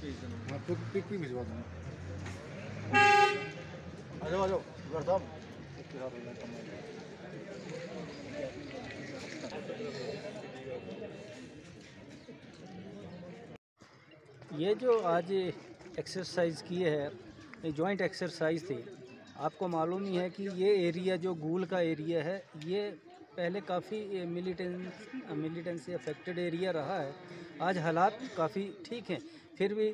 हाँ पिक भी भिजवा दूँगा। आ जाओ डॉक्टर साहब। ये जो आज एक्सरसाइज की है, ये जॉइंट एक्सरसाइज थी। आपको मालूम ही है कि ये एरिया जो गूल का एरिया है, ये पहले काफ़ी मिलिटेंसी अफेक्टेड एरिया रहा है। आज हालात काफ़ी ठीक हैं, फिर भी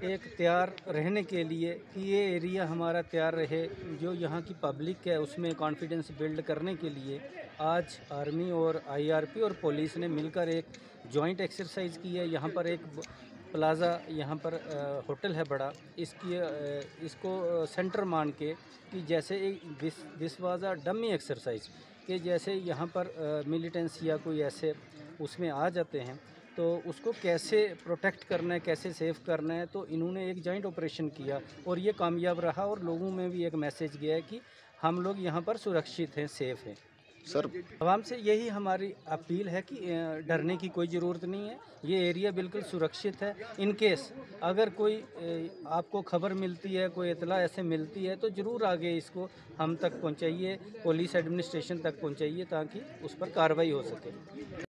एक तैयार रहने के लिए कि ये एरिया हमारा तैयार रहे, जो यहाँ की पब्लिक है उसमें कॉन्फिडेंस बिल्ड करने के लिए आज आर्मी और आईआरपी और पुलिस ने मिलकर एक जॉइंट एक्सरसाइज की है। यहाँ पर एक प्लाज़ा, यहाँ पर होटल है बड़ा, इसको सेंटर मान के कि जैसे this was a dummy exercise, कि जैसे यहाँ पर मिलिटेंस या कोई ऐसे उसमें आ जाते हैं तो उसको कैसे प्रोटेक्ट करना है, कैसे सेव करना है। तो इन्होंने एक जॉइंट ऑपरेशन किया और ये कामयाब रहा और लोगों में भी एक मैसेज गया है कि हम लोग यहाँ पर सुरक्षित हैं, सेफ़ हैं। सर आवाम से यही हमारी अपील है कि डरने की कोई ज़रूरत नहीं है, ये एरिया बिल्कुल सुरक्षित है। इन केस अगर कोई आपको खबर मिलती है, कोई इतला ऐसे मिलती है तो ज़रूर आगे इसको हम तक पहुंचाइए, पुलिस एडमिनिस्ट्रेशन तक पहुंचाइए ताकि उस पर कार्रवाई हो सके।